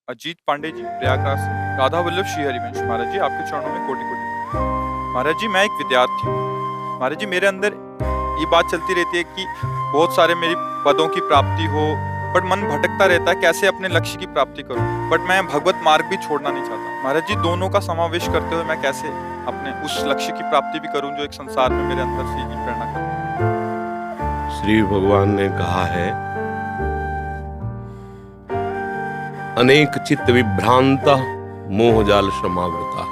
अजीत पांडे जी, प्रयागराज से। राधा वल्लभ श्री हरिवंश। महाराज जी, आपके चरणों में कोटि कोटि प्रणाम। महाराज जी, मैं एक विद्यार्थी हूँ। महाराज जी, मेरे अंदर ये बात चलती रहती है कि बहुत सारे मेरी पदों की प्राप्ति हो, बट मन भटकता रहता है कैसे अपने लक्ष्य की प्राप्ति करूं। बट मैं भगवत मार्ग भी छोड़ना नहीं चाहता। महाराज जी, दोनों का समावेश करते हुए मैं कैसे अपने उस लक्ष्य की प्राप्ति भी करूं जो एक संसार में मेरे अंदर से ही प्रेरणा कर। श्री भगवान ने कहा है, अनेक चित्त विभ्रांता मोहजाल समावृता।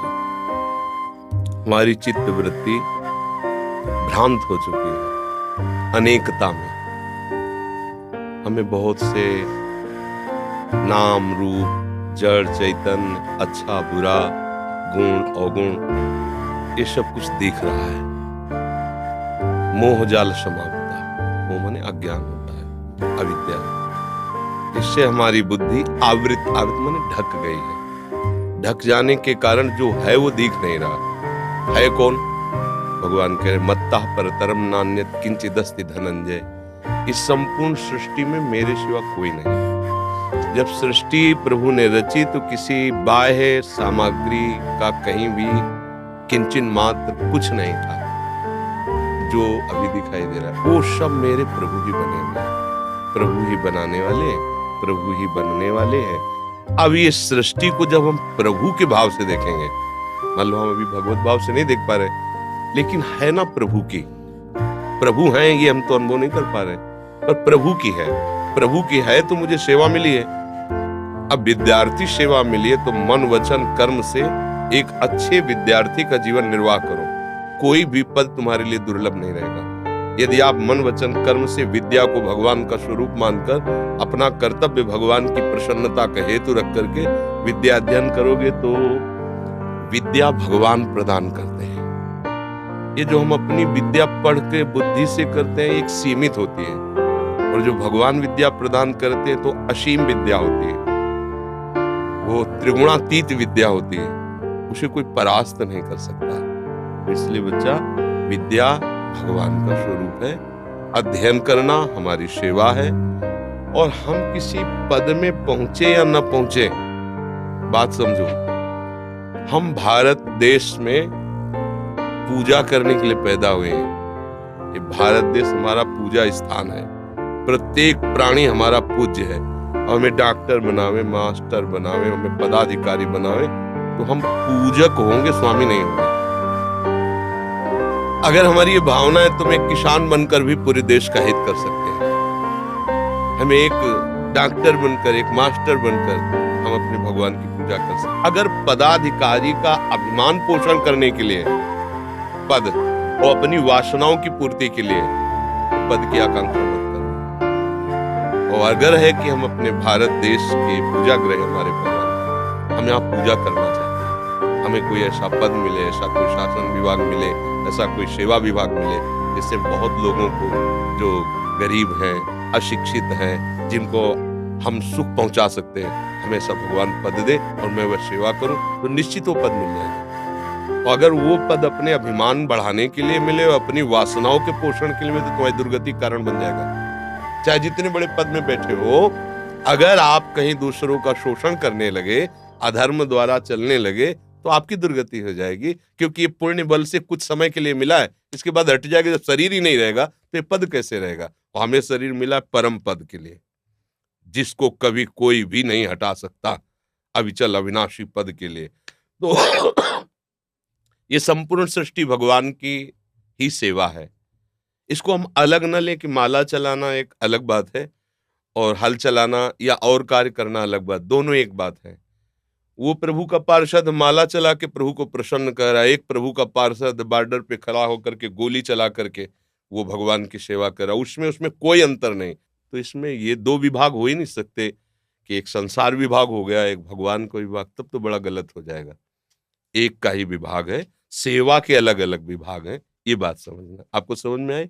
हमारी चित्त वृत्ति भ्रांत हो चुकी है अनेकता में। हमें बहुत से नाम रूप, जड़ चैतन्य, अच्छा बुरा, गुण अवगुण, ये सब कुछ दिख रहा है। मोहजाल समावृता, मोह माने अज्ञान होता है, अविद्या। इससे हमारी बुद्धि आवृत माने ढक गई है। ढक जाने के कारण जो है वो दिख नहीं रहा है। कौन? भगवान कह रहे, मत्ता परतरम नान्यत किंचिदस्ति धनंजय। इस संपूर्ण सृष्टि में मेरे सिवा कोई नहीं। जब सृष्टि प्रभु ने रची तो किसी बाह्य सामग्री का कहीं भी किंचन मात्र कुछ नहीं था जो अभी दिखाई दे रहा है। वो सब मेरे प्रभु ही बने हुए हैं, प्रभु ही बनाने वाले, प्रभु ही बनने वाले हैं। अब ये सृष्टि को जब हम प्रभु के भाव से देखेंगे, मान लो हम अभी भगवत भाव से नहीं देख पा रहे, लेकिन है ना प्रभु की, प्रभु हैं ये हम तो अनुभव नहीं कर पा रहे, पर प्रभु की है। प्रभु की है तो मुझे सेवा मिली है। अब विद्यार्थी सेवा मिली है तो मन वचन कर्म से एक अच्छे विद्यार्थी का जीवन निर्वाह करो। कोई भी पद तुम्हारे लिए दुर्लभ नहीं रहेगा। यदि आप मन वचन कर्म से विद्या को भगवान का स्वरूप मानकर अपना कर्तव्य भगवान की प्रसन्नता का हेतु रख करके विद्या अध्ययन करोगे तो विद्या भगवान प्रदान करते हैं। ये जो हम अपनी विद्या पढ़ के बुद्धि से करते हैं एक सीमित होती है, और जो भगवान विद्या प्रदान करते हैं तो असीम विद्या होती है। वो त्रिगुणातीत विद्या होती है, उसे कोई परास्त नहीं कर सकता। इसलिए बच्चा, विद्या भगवान का स्वरूप है। अध्ययन करना हमारी सेवा है। और हम किसी पद में पहुंचे या न पहुंचे, बात समझो, हम भारत देश में पूजा करने के लिए पैदा हुए हैं। ये भारत देश हमारा पूजा स्थान है। प्रत्येक प्राणी हमारा पूज्य है। और हमें डॉक्टर बनावे, मास्टर बनावे, हमें पदाधिकारी बनावे तो हम पूजक होंगे, स्वामी नहीं होंगे। अगर हमारी ये भावना है तो हम एक किसान बनकर भी पूरे देश का हित कर सकते हैं। हमें एक डॉक्टर बनकर, एक मास्टर बनकर हम अपने भगवान की पूजा कर सकते हैं। अगर पदाधिकारी का अभिमान पोषण करने के लिए पद और अपनी वासनाओं की पूर्ति के लिए पद की आकांक्षा मत करो। और अगर है कि हम अपने भारत देश के पूजा गृह हमारे भगवान, हम यहाँ पूजा करना चाहते हैं, हमें कोई ऐसा पद मिले, ऐसा कोई शासन विभाग मिले, ऐसा कोई सेवा विभाग मिले जिससे बहुत लोगों को जो गरीब हैं, अशिक्षित हैं, जिनको हम सुख पहुंचा सकते हैं, हमें ऐसा भगवान पद दे और मैं वह सेवा करूं तो निश्चित वो पद मिल जाएगा। और अगर वो पद अपने अभिमान बढ़ाने के लिए मिले और अपनी वासनाओं के पोषण के लिए मिले तो तुम्हारी दुर्गति कारण बन जाएगा। चाहे जितने बड़े पद में बैठे हो, अगर आप कहीं दूसरों का शोषण करने लगे, अधर्म द्वारा चलने लगे तो आपकी दुर्गति हो जाएगी। क्योंकि ये पुण्य बल से कुछ समय के लिए मिला है, इसके बाद हट जाएगा। जब शरीर ही नहीं रहेगा तो ये पद कैसे रहेगा? और हमें शरीर मिला परम पद के लिए, जिसको कभी कोई भी नहीं हटा सकता, अविचल अविनाशी पद के लिए। तो ये संपूर्ण सृष्टि भगवान की ही सेवा है। इसको हम अलग न ले कि माला चलाना एक अलग बात है और हल चलाना या और कार्य करना अलग बात, दोनों एक बात है। वो प्रभु का पार्षद माला चला के प्रभु को प्रसन्न कर रहा है, एक प्रभु का पार्षद बॉर्डर पे खड़ा होकर के गोली चला करके वो भगवान की सेवा कर रहा है। उसमें कोई अंतर नहीं। तो इसमें ये दो विभाग हो ही नहीं सकते कि एक संसार विभाग हो गया, एक भगवान का विभाग, तब तो बड़ा गलत हो जाएगा। एक का ही विभाग है, सेवा के अलग अलग विभाग हैं। ये बात समझना। आपको समझ में आई?